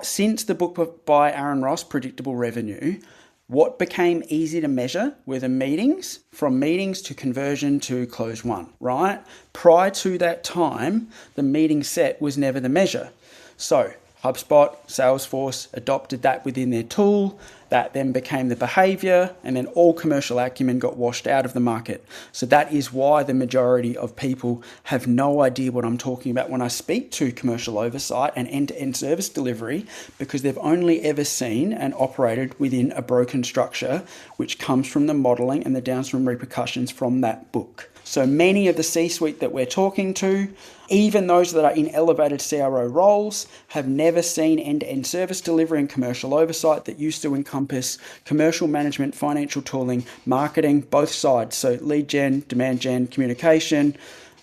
Since the book by Aaron Ross, Predictable Revenue, what became easy to measure were the meetings, from meetings to conversion to close one, right? Prior to that time, the meeting set was never the measure. So HubSpot, Salesforce adopted that within their tool. That then became the behavior, and then all commercial acumen got washed out of the market. So that is why the majority of people have no idea what I'm talking about when I speak to commercial oversight and end-to-end service delivery, because they've only ever seen and operated within a broken structure, which comes from the modeling and the downstream repercussions from that book. So many of the C-suite that we're talking to, even those that are in elevated CRO roles, have never seen end-to-end service delivery and commercial oversight that used to encompass commercial management, financial tooling, marketing, both sides. So lead gen, demand gen, communication,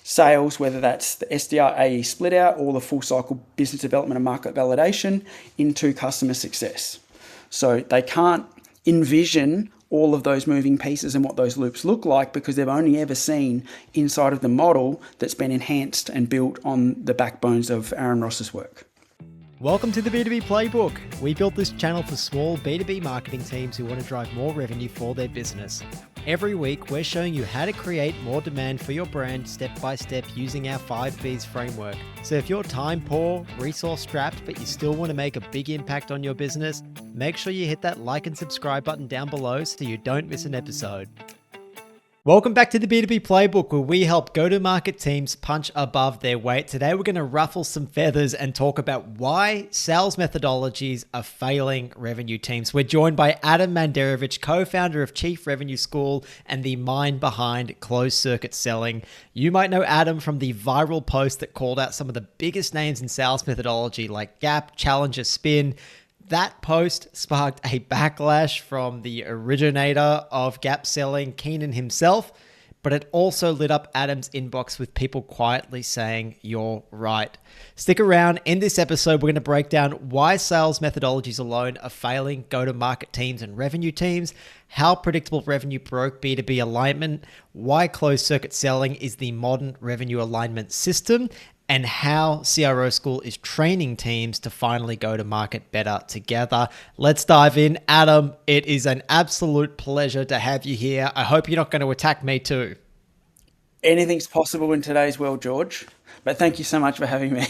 sales, whether that's the SDR, AE split out, or the full cycle business development and market validation into customer success. So they can't envision all of those moving pieces and what those loops look like, because they've only ever seen inside of the model that's been enhanced and built on the backbones of Aaron Ross's work. Welcome to the B2B Playbook. We built this channel for small B2B marketing teams who want to drive more revenue for their business. Every week, we're showing you how to create more demand for your brand step by step using our 5Bs framework. So if you're time poor, resource strapped, but you still want to make a big impact on your business, make sure you hit that like and subscribe button down below so you don't miss an episode. Welcome back to the B2B Playbook, where we help go-to-market teams punch above their weight. Today, we're going to ruffle some feathers and talk about why sales methodologies are failing revenue teams. We're joined by Adem Manderovic, co-founder of Chief Revenue School and the mind behind closed circuit selling. You might know Adem from the viral post that called out some of the biggest names in sales methodology like Gap, Challenger, Spin. That post sparked a backlash from the originator of gap selling, Keenan himself, but it also lit up Adem's inbox with people quietly saying, "You're right." Stick around. In this episode, we're going to break down why sales methodologies alone are failing go-to-market teams and revenue teams, how predictable revenue broke B2B alignment, why closed-circuit selling is the modern revenue alignment system, and how CRO School is training teams to finally go to market better together. Let's dive in. Adem, it is an absolute pleasure to have you here. I hope you're not going to attack me too. Anything's possible in today's world, George, but thank you so much for having me.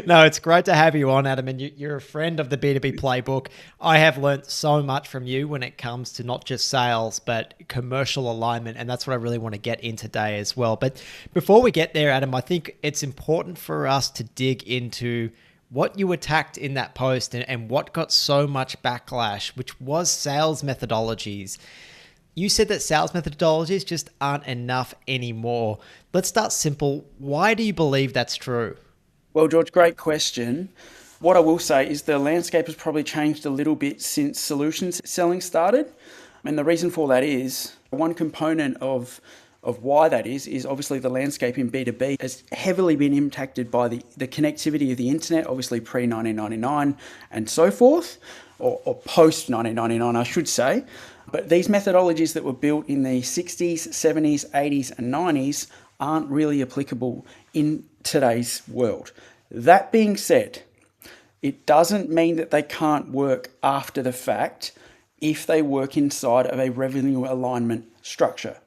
No, it's great to have you on, Adem, and you're a friend of the B2B Playbook. I have learned so much from you when it comes to not just sales, but commercial alignment, and that's what I really want to get in today as well. But before we get there, Adem, I think it's important for us to dig into what you attacked in that post and what got so much backlash, which was sales methodologies. You said that sales methodologies just aren't enough anymore. Let's start simple. Why do you believe that's true? Well, George, great question. What I will say is the landscape has probably changed a little bit since solutions selling started. And the reason for that is, one component of why that is obviously the landscape in B2B has heavily been impacted by the connectivity of the internet, obviously pre-1999 and so forth, or post-1999, I should say. But these methodologies that were built in the 60s, 70s, 80s, and 90s aren't really applicable in today's world. That being said, it doesn't mean that they can't work after the fact if they work inside of a revenue alignment structure.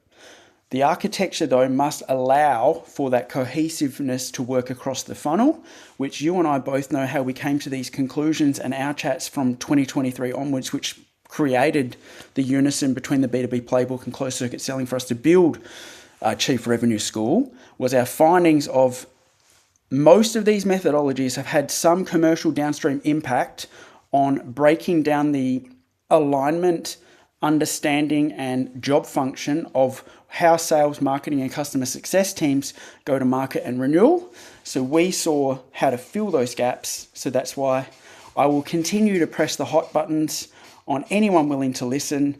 The architecture, though, must allow for that cohesiveness to work across the funnel, which you and I both know how we came to these conclusions and our chats from 2023 onwards, which created the unison between the B2B Playbook and closed circuit selling for us to build Chief Revenue School, was our findings of most of these methodologies have had some commercial downstream impact on breaking down the alignment, understanding, and job function of how sales, marketing, and customer success teams go to market and renewal. So we saw how to fill those gaps. So that's why I will continue to press the hot buttons on anyone willing to listen.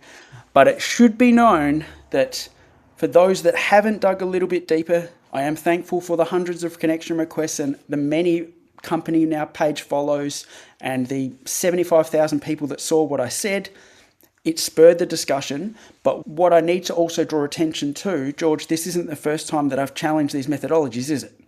But it should be known that for those that haven't dug a little bit deeper, I am thankful for the hundreds of connection requests and the many company now page follows and the 75,000 people that saw what I said. It spurred the discussion. But what I need to also draw attention to, George, this isn't the first time that I've challenged these methodologies, is it?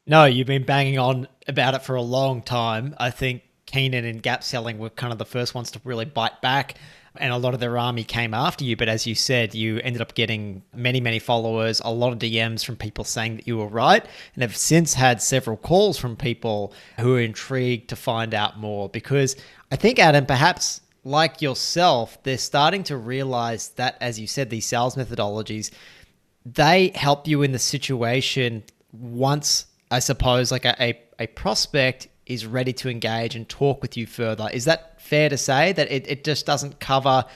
No, you've been banging on about it for a long time. I think Keenan and Gap Selling were kind of the first ones to really bite back, and a lot of their army came after you. But as you said, you ended up getting many, many followers, a lot of DMs from people saying that you were right, and have since had several calls from people who are intrigued to find out more. Because I think, Adam, perhaps like yourself, they're starting to realize that, as you said, these sales methodologies, they help you in the situation once, I suppose, like a prospect is ready to engage and talk with you further. Is that fair to say that it just doesn't cover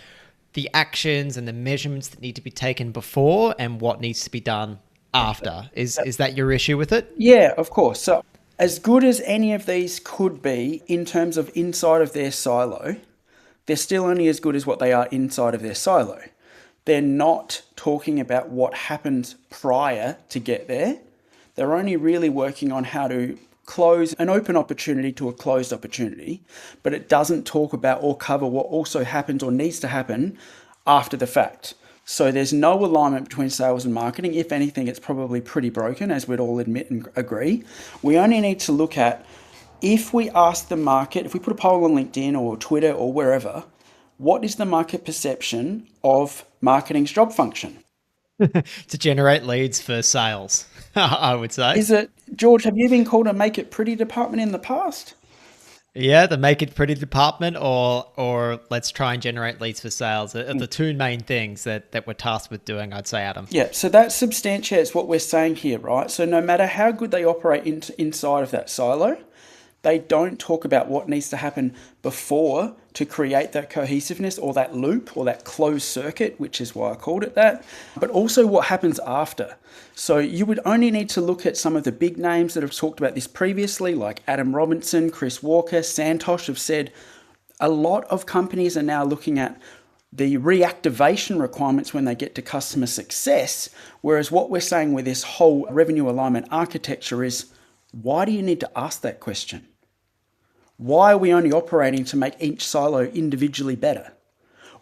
the actions and the measurements that need to be taken before and what needs to be done after? Is that your issue with it? Yeah, of course. So, as good as any of these could be in terms of inside of their silo, they're still only as good as what they are inside of their silo. They're not talking about what happened prior to get there. They're only really working on how to close an open opportunity to a closed opportunity, but it doesn't talk about or cover what also happens or needs to happen after the fact. So there's no alignment between sales and marketing. If anything, it's probably pretty broken, as we'd all admit and agree. We only need to look at, if we ask the market, if we put a poll on LinkedIn or Twitter or wherever, what is the market perception of marketing's job function? To generate leads for sales, I would say. Is it, George, have you been called a make it pretty department in the past? Yeah, the make it pretty department, or let's try and generate leads for sales are the two main things that we're tasked with doing, I'd say, Adam. Yeah, so that substantiates what we're saying here, right? So no matter how good they operate inside of that silo, they don't talk about what needs to happen before to create that cohesiveness or that loop or that closed circuit, which is why I called it that, but also what happens after. So you would only need to look at some of the big names that have talked about this previously, like Adam Robinson, Chris Walker, Santosh, have said a lot of companies are now looking at the reactivation requirements when they get to customer success, whereas what we're saying with this whole revenue alignment architecture is, why do you need to ask that question? Why are we only operating to make each silo individually better?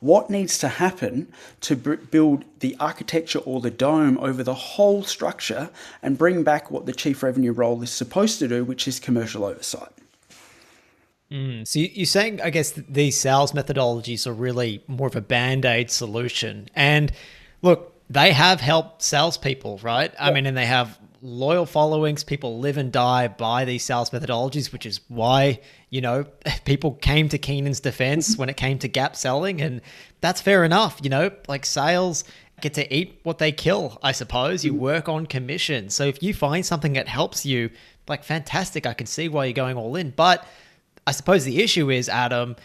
What needs to happen to build the architecture or the dome over the whole structure and bring back what the chief revenue role is supposed to do, which is commercial oversight? So you're saying, I guess, these sales methodologies are really more of a band-aid solution. And look, they have helped salespeople, right? I mean, and they have loyal followings. People live and die by these sales methodologies, which is why, people came to Keenan's defense when it came to gap selling. And that's fair enough. Like sales get to eat what they kill, I suppose. You work on commission. So if you find something that helps you, like, fantastic, I can see why you're going all in. But I suppose the issue is, Adam,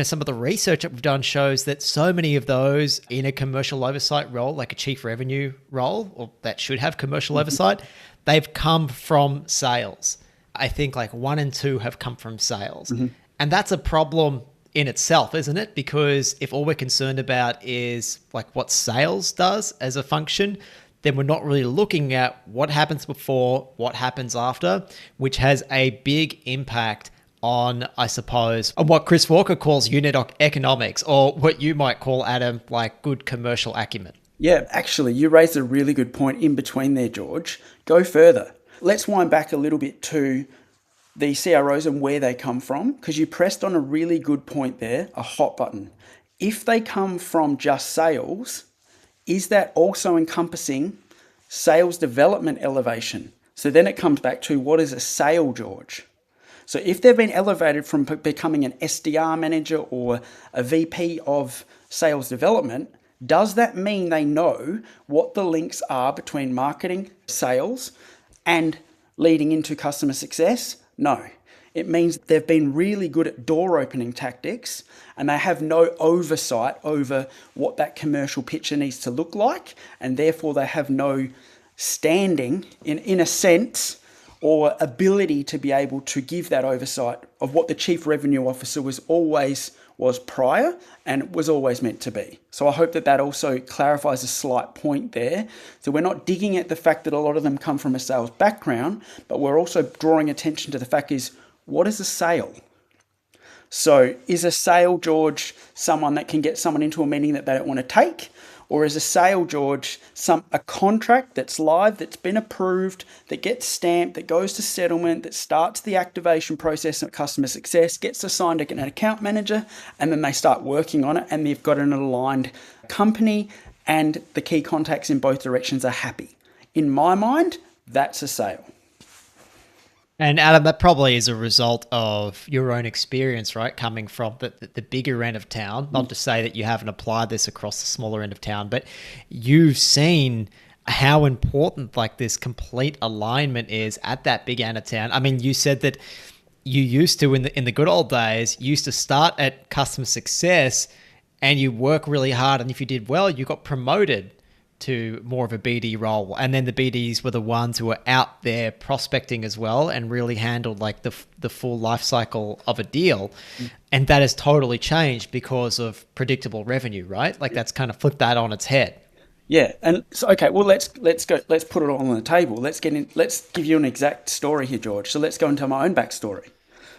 some of the research that we've done shows that so many of those in a commercial oversight role, like a chief revenue role, or that should have commercial oversight, they've come from sales. I think like 1 and 2 have come from sales. And that's a problem in itself, isn't it? Because if all we're concerned about is like what sales does as a function, then we're not really looking at what happens before, what happens after, which has a big impact on, I suppose, on what Chris Walker calls unit economics, or what you might call, Adam, like good commercial acumen. Yeah, actually, you raised a really good point in between there, George. Go further. Let's wind back a little bit to the CROs and where they come from, because you pressed on a really good point there, a hot button. If they come from just sales, is that also encompassing sales development elevation? So then it comes back to, what is a sale, George? So if they've been elevated from becoming an SDR manager or a VP of sales development, does that mean they know what the links are between marketing, sales, and leading into customer success? No. It means they've been really good at door opening tactics and they have no oversight over what that commercial picture needs to look like, and therefore they have no standing in a sense or ability to be able to give that oversight of what the chief revenue officer was prior and was always meant to be. So I hope that also clarifies a slight point there. So we're not digging at the fact that a lot of them come from a sales background, but we're also drawing attention to the fact is, what is a sale? So is a sale, George, someone that can get someone into a meeting that they don't want to take? Or is a sale, George, a contract that's live, that's been approved, that gets stamped, that goes to settlement, that starts the activation process of customer success, gets assigned an account manager, and then they start working on it, and they've got an aligned company, and the key contacts in both directions are happy. In my mind, that's a sale. And Adam, that probably is a result of your own experience, right? Coming from the bigger end of town, not to say that you haven't applied this across the smaller end of town, but you've seen how important like this complete alignment is at that big end of town. I mean, you said that you used to, in the good old days, you used to start at customer success and you work really hard. And if you did well, you got promoted to more of a BD role. And then the BDs were the ones who were out there prospecting as well and really handled like the full life cycle of a deal. And that has totally changed because of predictable revenue, right? Like that's kind of flipped that on its head. Yeah. And so, okay, well, let's go, let's put it all on the table. Let's give you an exact story here, George. So let's go into my own backstory.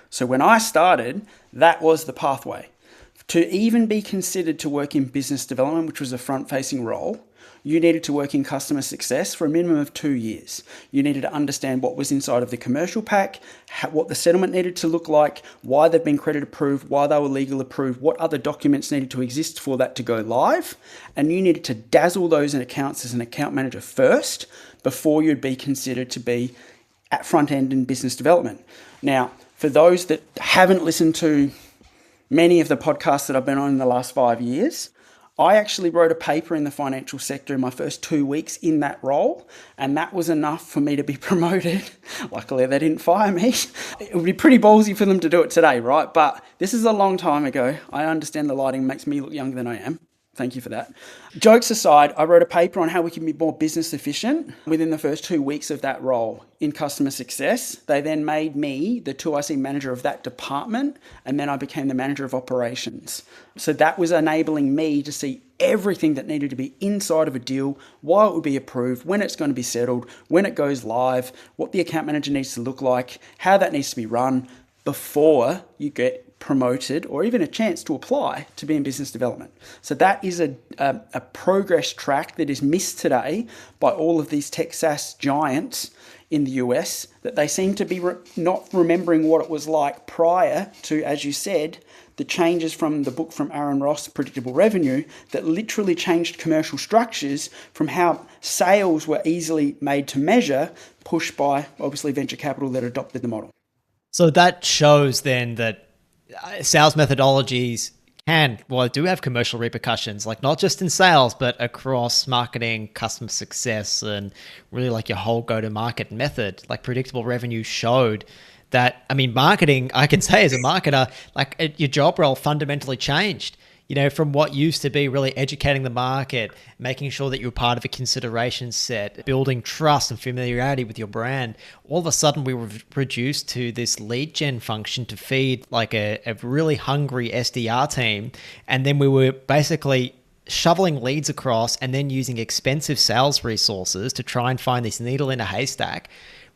So when I started, that was the pathway. To even be considered to work in business development, which was a front-facing role, you needed to work in customer success for a minimum of 2 years. You needed to understand what was inside of the commercial pack, what the settlement needed to look like, why they've been credit approved, why they were legal approved, what other documents needed to exist for that to go live. And you needed to dazzle those accounts as an account manager first before you'd be considered to be at front end in business development. Now, for those that haven't listened to many of the podcasts that I've been on in the last 5 years, I actually wrote a paper in the financial sector in my first 2 weeks in that role, and that was enough for me to be promoted. Luckily, they didn't fire me. It would be pretty ballsy for them to do it today, right? But this is a long time ago. I understand the lighting makes me look younger than I am. Thank you for that. Jokes aside, I wrote a paper on how we can be more business efficient within the first 2 weeks of that role in customer success. They then made me the 2IC manager of that department, and then I became the manager of operations. So that was enabling me to see everything that needed to be inside of a deal, why it would be approved, when it's going to be settled, when it goes live, what the account manager needs to look like, how that needs to be run before you get promoted or even a chance to apply to be in business development. So that is a progress track that is missed today by all of these tech SaaS giants in the US, that they seem to be not remembering what it was like prior to, as you said, the changes from the book from Aaron Ross, Predictable Revenue, that literally changed commercial structures from how sales were easily made to measure, pushed by obviously venture capital that adopted the model. So that shows then that sales methodologies do have commercial repercussions, like not just in sales, but across marketing, customer success, and really like your whole go-to-market method. Like predictable revenue showed that, I mean, marketing, I can say as a marketer, like your job role fundamentally changed. You know, from what used to be really educating the market, making sure that you're part of a consideration set, building trust and familiarity with your brand. All of a sudden, we were reduced to this lead gen function to feed like a really hungry SDR team. And then we were basically shoveling leads across and then using expensive sales resources to try and find this needle in a haystack,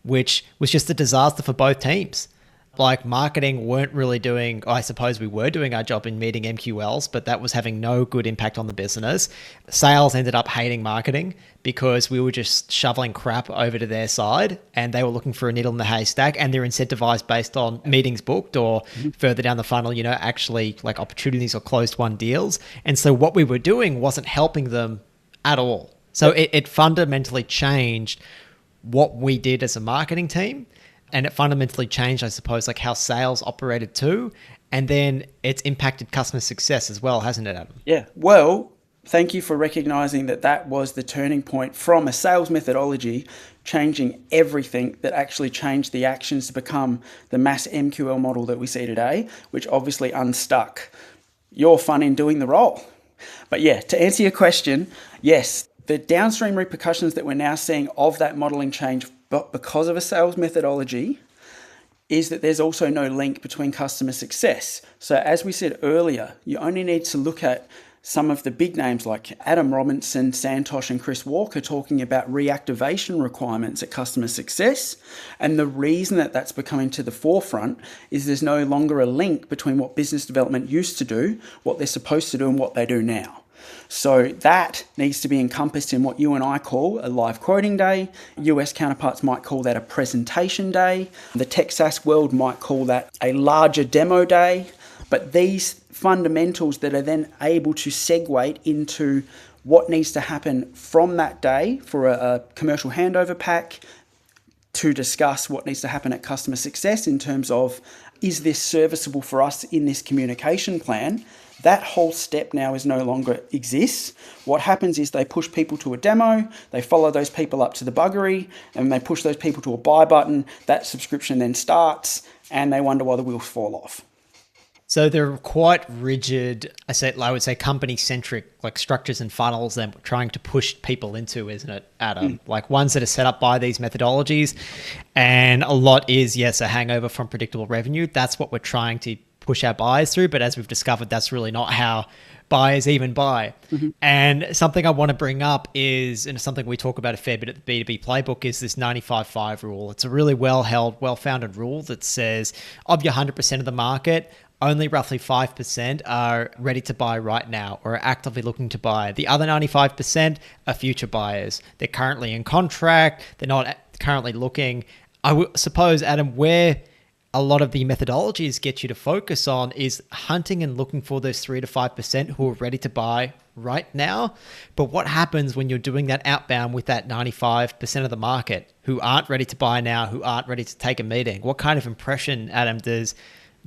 which was just a disaster for both teams. Like marketing weren't really doing, I suppose we were doing our job in meeting MQLs, but that was having no good impact on the business. Sales ended up hating marketing because we were just shoveling crap over to their side and they were looking for a needle in the haystack, and they're incentivized based on meetings booked or further down the funnel, you know, actually like opportunities or closed won deals. And so what we were doing wasn't helping them at all. So it fundamentally changed what we did as a marketing team. And it fundamentally changed, I suppose, like how sales operated too. And then it's impacted customer success as well, hasn't it, Adam? Yeah. Well, thank you for recognizing that that was the turning point from a sales methodology, changing everything that actually changed the actions to become the mass MQL model that we see today, which obviously unstuck your fun in doing the role. But yeah, to answer your question, yes, the downstream repercussions that we're now seeing of that modeling change, but because of a sales methodology, is that there's also no link between customer success. So as we said earlier, you only need to look at some of the big names like Adam Robinson, Santosh, and Chris Walker talking about reactivation requirements at customer success. And the reason that that's becoming to the forefront is there's no longer a link between what business development used to do, what they're supposed to do, and what they do now. So that needs to be encompassed in what you and I call a live quoting day. US counterparts might call that a presentation day. The tech SaaS world might call that a larger demo day. But these fundamentals that are then able to segue into what needs to happen from that day for a commercial handover pack, to discuss what needs to happen at customer success in terms of, is this serviceable for us in this communication plan? That whole step now is no longer exists. What happens is they push people to a demo, they follow those people up to the buggery, and they push those people to a buy button. That subscription then starts, and they wonder why the wheels fall off. So they're quite rigid, I would say company-centric, like structures and funnels that we're trying to push people into, isn't it, Adam? Like ones that are set up by these methodologies. And a lot is, yes, a hangover from predictable revenue. That's what we're trying to push our buyers through. But as we've discovered, that's really not how buyers even buy. And something I want to bring up is, and something we talk about a fair bit at the B2B playbook, is this 95-5 rule. It's a really well-held, well-founded rule that says of your 100% of the market, only roughly 5% are ready to buy right now or are actively looking to buy. The other 95% are future buyers. They're currently in contract. They're not currently looking. I suppose, Adam, where a lot of the methodologies get you to focus on is hunting and looking for those 3 to 5% who are ready to buy right now. But what happens when you're doing that outbound with that 95% of the market who aren't ready to buy now, who aren't ready to take a meeting? What kind of impression, Adam, does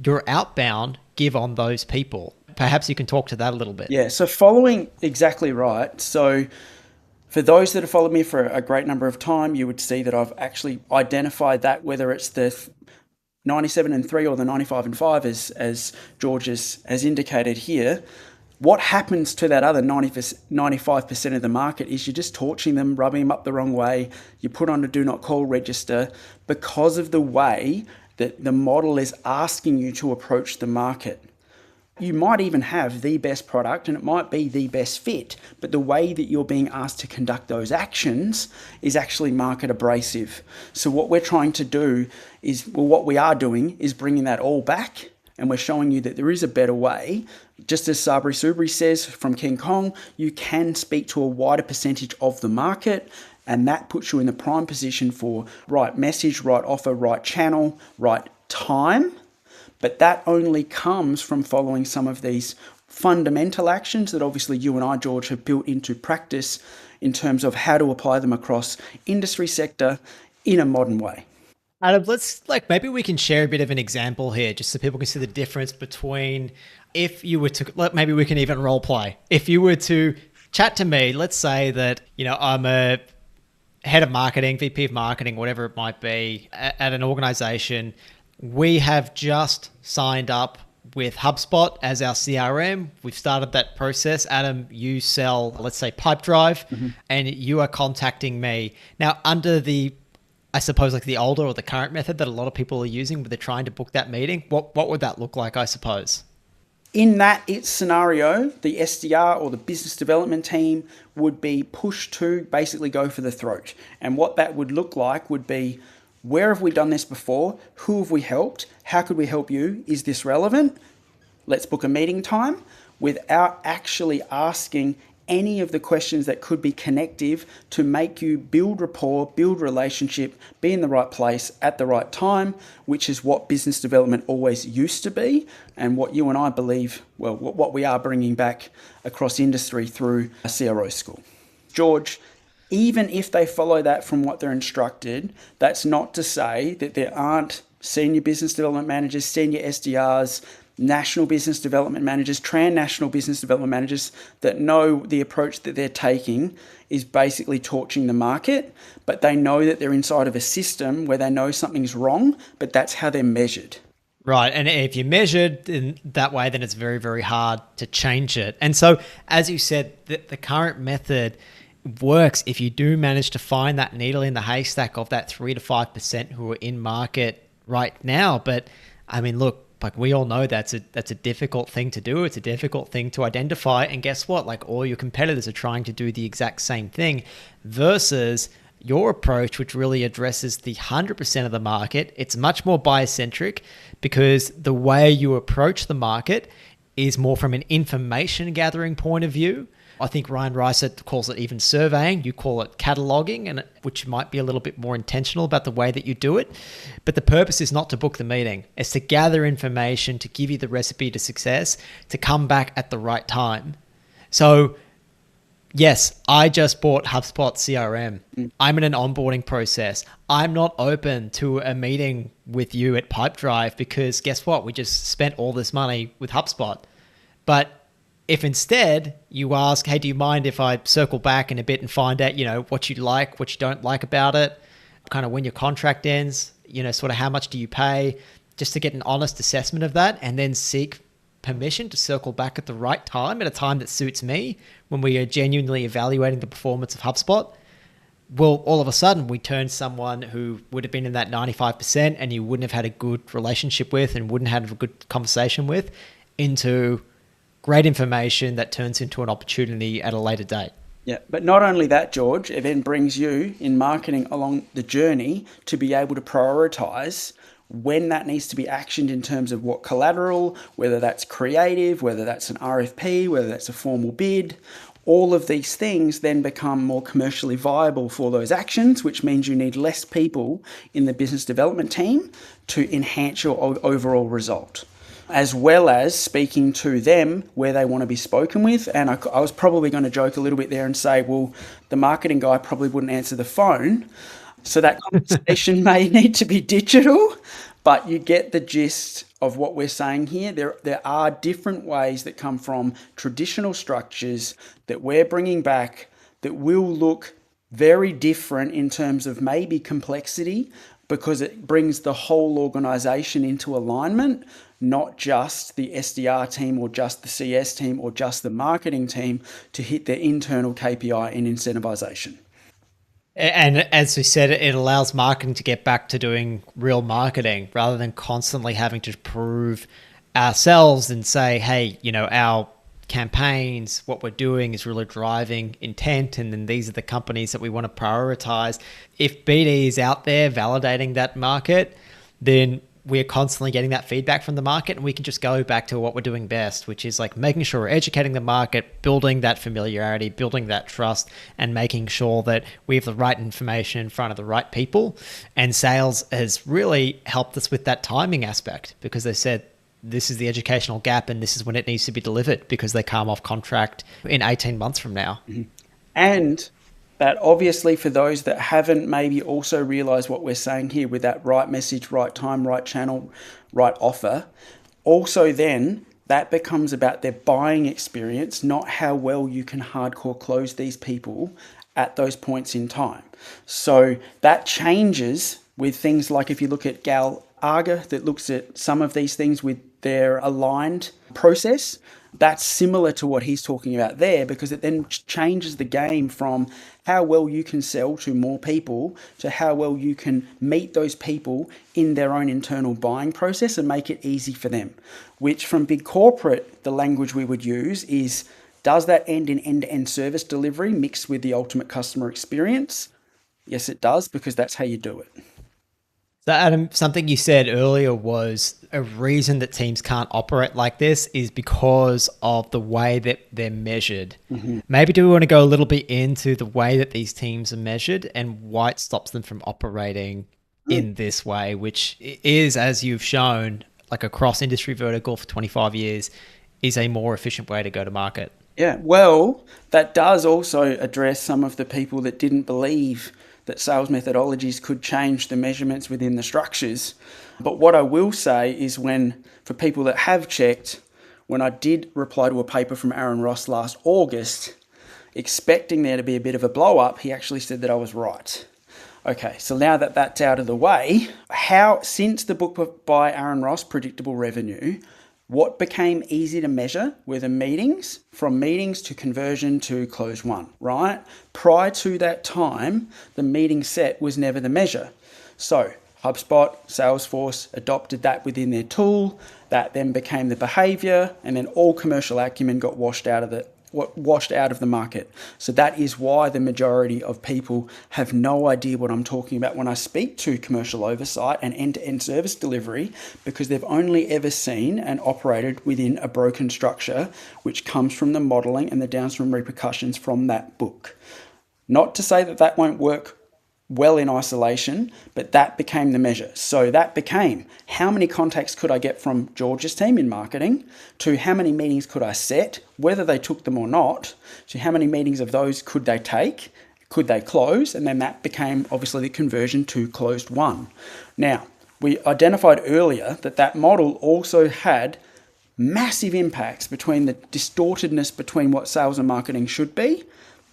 your outbound give on those people? Perhaps you can talk to that a little bit. Yeah, so following exactly right. So for those that have followed me for a great number of time, you would see that I've actually identified that, whether it's the 97 and 3 or the 95 and 5, as George has indicated here. What happens to that other 95% of the market is you're just torching them, rubbing them up the wrong way. You put on a do not call register because of the way that the model is asking you to approach the market. You might even have the best product and it might be the best fit, but the way that you're being asked to conduct those actions is actually market abrasive. So what we're trying to do is, what we are doing is bringing that all back, and we're showing you that there is a better way. Just as Sabri Subri says from King Kong, you can speak to a wider percentage of the market, and that puts you in the prime position for right message, right offer, right channel, right time. But that only comes from following some of these fundamental actions that obviously you and I, George, have built into practice in terms of how to apply them across industry sector in a modern way. Adam, maybe we can share a bit of an example here just so people can see the difference between, if you were to, maybe we can even role play. If you were to chat to me, let's say that, I'm a head of marketing, VP of marketing, whatever it might be, at an organization. We have just signed up with HubSpot as our CRM. We've started that process. Adam, you sell, let's say, Pipedrive, and you are contacting me. Now, under the, I suppose, like the older or the current method that a lot of people are using, but they're trying to book that meeting, what would that look like, I suppose? In that scenario, the SDR or the business development team would be pushed to basically go for the throat. And what that would look like would be, where have we done this before? Who have we helped? How could we help you? Is this relevant? Let's book a meeting time, without actually asking any of the questions that could be connective to make you build rapport, build relationship, be in the right place at the right time, which is what business development always used to be, and what you and I believe, well, what we are bringing back across industry through a CRO school. George, even if they follow that from what they're instructed, that's not to say that there aren't senior business development managers, senior SDRs, national business development managers, transnational business development managers that know the approach that they're taking is basically torching the market, but they know that they're inside of a system where they know something's wrong, but that's how they're measured. Right. And if you're measured in that way, then it's very, very hard to change it. And so, as you said, the current method works if you do manage to find that needle in the haystack of that 3 to 5% who are in market right now. But I mean, look, like we all know that's a difficult thing to do. It's a difficult thing to identify. And guess what? Like all your competitors are trying to do the exact same thing versus your approach, which really addresses the 100% of the market. It's much more buyer-centric because the way you approach the market is more from an information gathering point of view I think Ryan Rice calls it even surveying. You call it cataloging, and which might be a little bit more intentional about the way that you do it. But the purpose is not to book the meeting. It's to gather information, to give you the recipe to success, to come back at the right time. So yes, I just bought HubSpot CRM. I'm in an onboarding process. I'm not open to a meeting with you at Pipedrive because guess what? We just spent all this money with HubSpot. But if instead you ask, hey, do you mind if I circle back in a bit and find out, what you like, what you don't like about it, kind of when your contract ends, sort of how much do you pay, just to get an honest assessment of that and then seek permission to circle back at the right time, at a time that suits me, when we are genuinely evaluating the performance of HubSpot, well, all of a sudden we turn someone who would have been in that 95% and you wouldn't have had a good relationship with and wouldn't have had a good conversation with into great information that turns into an opportunity at a later date. Yeah, but not only that, George, it then brings you in marketing along the journey to be able to prioritize when that needs to be actioned in terms of what collateral, whether that's creative, whether that's an RFP, whether that's a formal bid. All of these things then become more commercially viable for those actions, which means you need less people in the business development team to enhance your overall result, as well as speaking to them where they want to be spoken with. And I was probably going to joke a little bit there and say, well, the marketing guy probably wouldn't answer the phone. So that conversation may need to be digital, but you get the gist of what we're saying here. There are different ways that come from traditional structures that we're bringing back that will look very different in terms of maybe complexity, because it brings the whole organization into alignment, not just the SDR team or just the CS team or just the marketing team to hit their internal KPI and incentivization. And as we said, it allows marketing to get back to doing real marketing rather than constantly having to prove ourselves and say, hey, our campaigns, what we're doing is really driving intent, and then these are the companies that we want to prioritize. If BD is out there validating that market, then we're constantly getting that feedback from the market, and we can just go back to what we're doing best, which is like making sure we're educating the market, building that familiarity, building that trust, and making sure that we have the right information in front of the right people. And sales has really helped us with that timing aspect, because they said this is the educational gap and this is when it needs to be delivered, because they come off contract in 18 months from now. Mm-hmm. And that obviously for those that haven't maybe also realized what we're saying here with that right message, right time, right channel, right offer, also then that becomes about their buying experience, not how well you can hardcore close these people at those points in time. So that changes with things like if you look at Gal Arga that looks at some of these things with their aligned process, that's similar to what he's talking about there, because it then changes the game from how well you can sell to more people to how well you can meet those people in their own internal buying process and make it easy for them. Which from big corporate, the language we would use is, does that end in end-to-end service delivery mixed with the ultimate customer experience? Yes, it does, because that's how you do it. So Adam, something you said earlier was a reason that teams can't operate like this is because of the way that they're measured. Mm-hmm. Maybe do we want to go a little bit into the way that these teams are measured and why it stops them from operating in this way, which is, as you've shown, like a cross-industry vertical for 25 years, is a more efficient way to go to market. Yeah, well, that does also address some of the people that didn't believe that sales methodologies could change the measurements within the structures. But what I will say is for people that have checked, when I did reply to a paper from Aaron Ross last August, expecting there to be a bit of a blow up, he actually said that I was right. Okay, so now that that's out of the way, since the book by Aaron Ross, Predictable Revenue, what became easy to measure were the meetings, from meetings to conversion to close one, right? Prior to that time, the meeting set was never the measure. So HubSpot, Salesforce adopted that within their tool. That then became the behavior, and then all commercial acumen got washed out of washed out of the market. So that is why the majority of people have no idea what I'm talking about when I speak to commercial oversight and end-to-end service delivery, because they've only ever seen and operated within a broken structure, which comes from the modeling and the downstream repercussions from that book. Not to say that that won't work well in isolation, but that became the measure. So that became how many contacts could I get from George's team in marketing, to how many meetings could I set, whether they took them or not, to how many meetings of those could they take, could they close, and then that became obviously the conversion to closed won. Now, we identified earlier that that model also had massive impacts between the distortedness between what sales and marketing should be.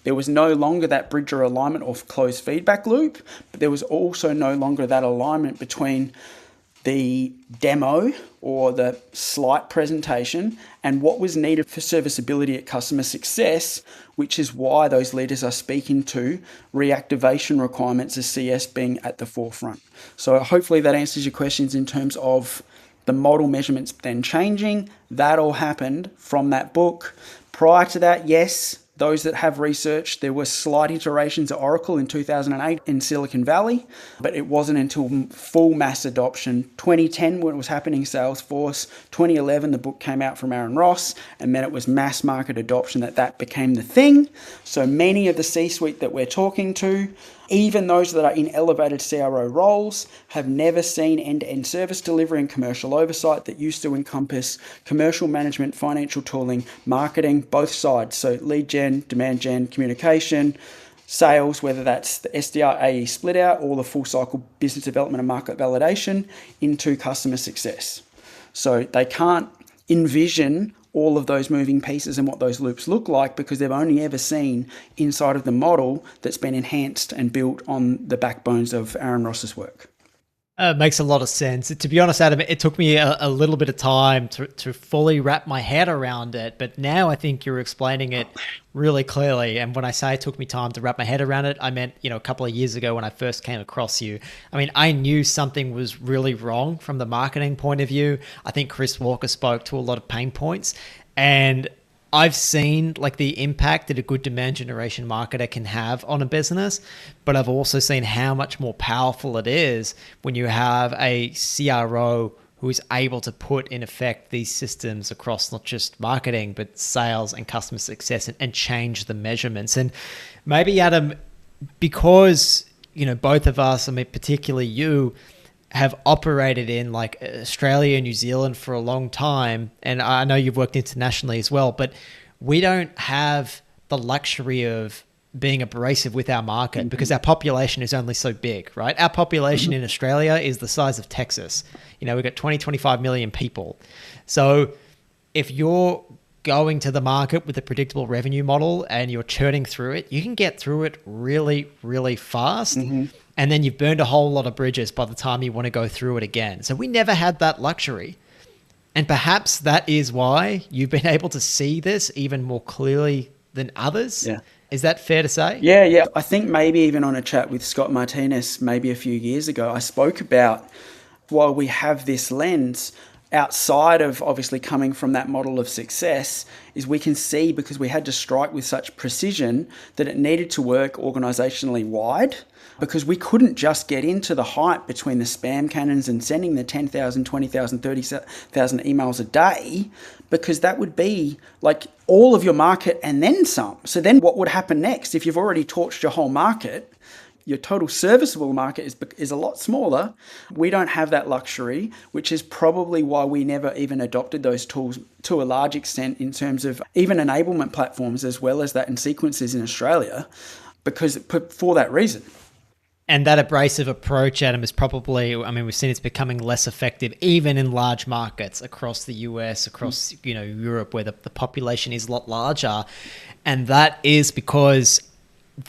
There was no longer that bridge or alignment or closed feedback loop, but there was also no longer that alignment between the demo or the slight presentation and what was needed for serviceability at customer success, which is why those leaders are speaking to reactivation requirements as CS being at the forefront. So hopefully that answers your questions in terms of the model measurements then changing. That all happened from that book. Prior to that, yes, those that have researched, there were slight iterations of Oracle in 2008 in Silicon Valley, but it wasn't until full mass adoption, 2010 when it was happening, Salesforce, 2011 the book came out from Aaron Ross, and then it was mass market adoption that became the thing. So many of the C-suite that we're talking to, even those that are in elevated CRO roles, have never seen end-to-end service delivery and commercial oversight that used to encompass commercial management, financial tooling, marketing, both sides. So lead gen, demand gen, communication, sales, whether that's the SDR, AE split out, or the full cycle business development and market validation into customer success. So they can't envision all of those moving pieces and what those loops look like because they've only ever seen inside of the model that's been enhanced and built on the backbones of Aaron Ross's work. Makes a lot of sense. To be honest, Adam, it took me a little bit of time to fully wrap my head around it, but now I think you're explaining it really clearly. And when I say it took me time to wrap my head around it, I meant, a couple of years ago when I first came across you. I mean, I knew something was really wrong from the marketing point of view. I think Chris Walker spoke to a lot of pain points, and I've seen the impact that a good demand generation marketer can have on a business, but I've also seen how much more powerful it is when you have a CRO who is able to put in effect these systems across not just marketing, but sales and customer success and change the measurements. And maybe, Adam, because, both of us, I mean, particularly you, have operated in Australia and New Zealand for a long time, and I know you've worked internationally as well, but we don't have the luxury of being abrasive with our market because our population is only so big, right? Our population in Australia is the size of Texas. We've got 20, 25 million people. So if you're going to the market with a predictable revenue model and you're churning through it, you can get through it really, really fast. And then you've burned a whole lot of bridges by the time you want to go through it again. So we never had that luxury. And perhaps that is why you've been able to see this even more clearly than others. Yeah. Is that fair to say? Yeah. I think maybe even on a chat with Scott Martinez maybe a few years ago, I spoke about while we have this lens, outside of obviously coming from that model of success, is we can see, because we had to strike with such precision, that it needed to work organisationally wide, because we couldn't just get into the hype between the spam cannons and sending the 10,000, 20,000, 30,000 emails a day, because that would be all of your market and then some. So then what would happen next if you've already torched your whole market? Your total serviceable market is a lot smaller. We don't have that luxury, which is probably why we never even adopted those tools to a large extent in terms of even enablement platforms as well as that in sequences in Australia, because for that reason. And that abrasive approach, Adam, is probably, we've seen it's becoming less effective even in large markets across the US, across Europe, where the population is a lot larger. And that is because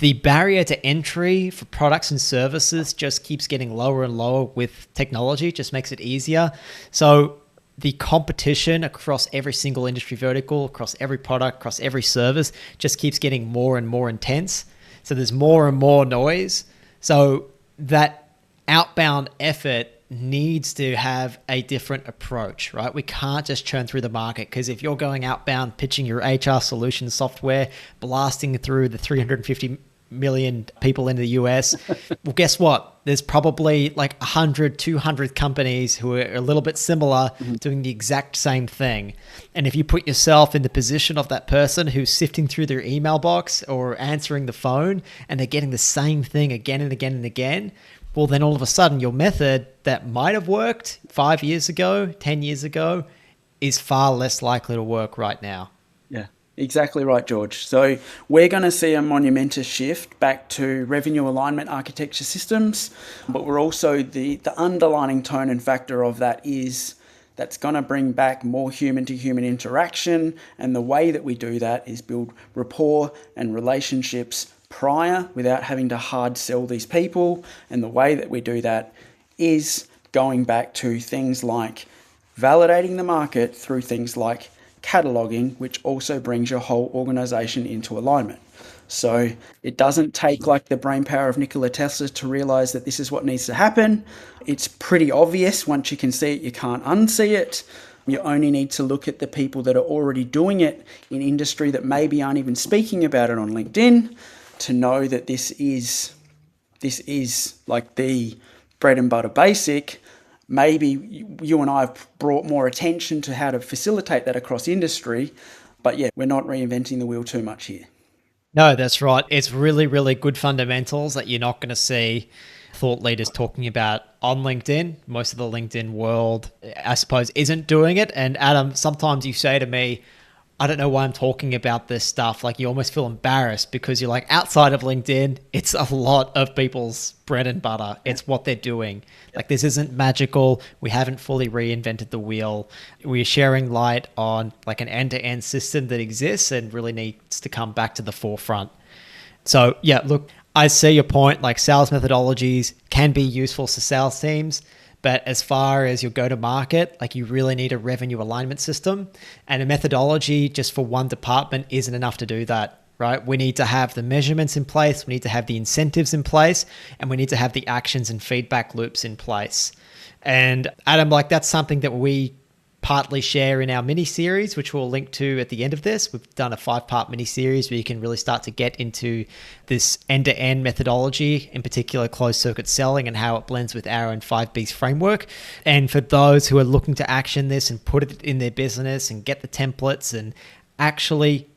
the barrier to entry for products and services just keeps getting lower and lower with technology. It just makes it easier. So the competition across every single industry vertical, across every product, across every service just keeps getting more and more intense. So there's more and more noise. So that outbound effort needs to have a different approach, right? We can't just churn through the market, because if you're going outbound, pitching your HR solution software, blasting through the 350 million people in the US, well, guess what? There's probably like 100, 200 companies who are a little bit similar doing the exact same thing. And if you put yourself in the position of that person who's sifting through their email box or answering the phone and they're getting the same thing again and again and again, well, then all of a sudden your method that might have worked 5 years ago, 10 years ago, is far less likely to work right now. Yeah, exactly right, George. So we're going to see a monumentous shift back to revenue alignment architecture systems, but we're also the underlining tone and factor of that is that's going to bring back more human-to-human interaction, and the way that we do that is build rapport and relationships prior without having to hard sell these people. And the way that we do that is going back to things like validating the market through things like cataloging, which also brings your whole organization into alignment. So it doesn't take like the brain power of Nikola Tesla to realize that this is what needs to happen. It's pretty obvious. Once you can see it, you can't unsee it. You only need to look at the people that are already doing it in industry that maybe aren't even speaking about it on LinkedIn to know that this is like the bread and butter basic. Maybe you and I have brought more attention to how to facilitate that across industry, but yeah, we're not reinventing the wheel too much here. No, that's right. It's really, really good fundamentals that you're not going to see thought leaders talking about on LinkedIn. Most of the LinkedIn world, I suppose, isn't doing it. And Adam, sometimes you say to me, I don't know why I'm talking about this stuff. Like, you almost feel embarrassed because you're like, outside of LinkedIn, it's a lot of people's bread and butter. It's what they're doing. Like, this isn't magical. We haven't fully reinvented the wheel. We're sharing light on like an end-to-end system that exists and really needs to come back to the forefront. So yeah, look, I see your point. Like, sales methodologies can be useful for sales teams. But as far as your go-to-market, like, you really need a revenue alignment system, and a methodology just for one department isn't enough to do that, right? We need to have the measurements in place. We need to have the incentives in place, and we need to have the actions and feedback loops in place. And Adam, like, that's something that we partly share in our mini series, which we'll link to at the end of this. We've done a 5-part mini series where you can really start to get into this end-to-end methodology, in particular closed circuit selling, and how it blends with our own 5Bs framework. And for those who are looking to action this and put it in their business and get the templates and actually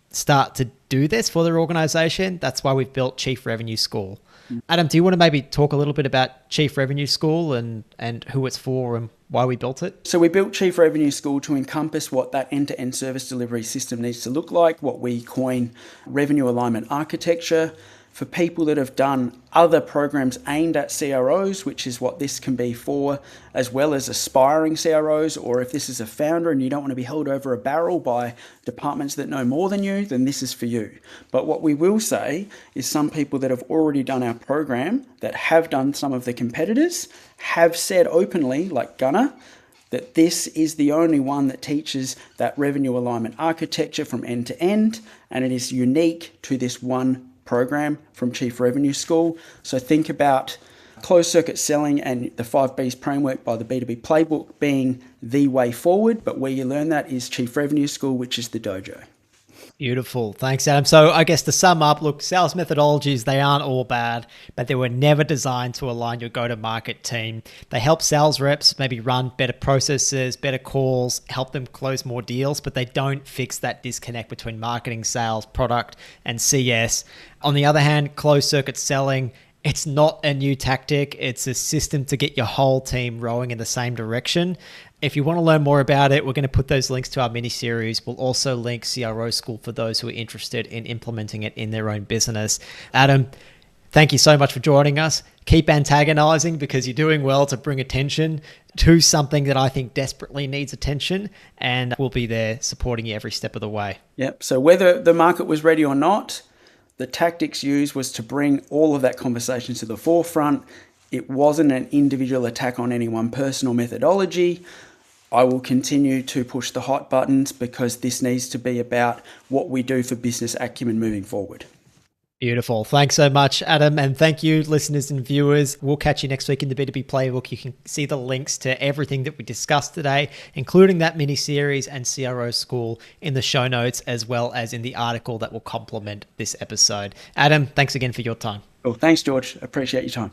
start to do this for their organization, that's why we've built Chief Revenue School. Adam, do you want to maybe talk a little bit about Chief Revenue School and who it's for and why we built it? So we built Chief Revenue School to encompass what that end-to-end service delivery system needs to look like, what we coin revenue alignment architecture, for people that have done other programs aimed at CROs, which is what this can be for, as well as aspiring CROs, or if this is a founder and you don't want to be held over a barrel by departments that know more than you, then this is for you. But what we will say is some people that have already done our program, that have done some of the competitors, have said openly, like Gunnar, that this is the only one that teaches that revenue alignment architecture from end to end, and it is unique to this one program from Chief Revenue School. So think about closed circuit selling and the 5Bs framework by the B2B playbook being the way forward, but where you learn that is Chief Revenue School, which is the dojo. Beautiful. Thanks, Adam. So I guess to sum up, look, sales methodologies, they aren't all bad, but they were never designed to align your go-to-market team. They help sales reps maybe run better processes, better calls, help them close more deals, but they don't fix that disconnect between marketing, sales, product, and CS. On the other hand, closed circuit selling, it's not a new tactic. It's a system to get your whole team rowing in the same direction. If you want to learn more about it, we're going to put those links to our mini-series. We'll also link CRO School for those who are interested in implementing it in their own business. Adam, thank you so much for joining us. Keep antagonizing, because you're doing well to bring attention to something that I think desperately needs attention, and we'll be there supporting you every step of the way. Yep. So whether the market was ready or not, the tactics used was to bring all of that conversation to the forefront. It wasn't an individual attack on any one person or methodology. I will continue to push the hot buttons because this needs to be about what we do for business acumen moving forward. Beautiful. Thanks so much, Adam. And thank you, listeners and viewers. We'll catch you next week in the B2B Playbook. You can see the links to everything that we discussed today, including that mini series and CRO school in the show notes, as well as in the article that will complement this episode. Adam, thanks again for your time. Well, thanks, George. Appreciate your time.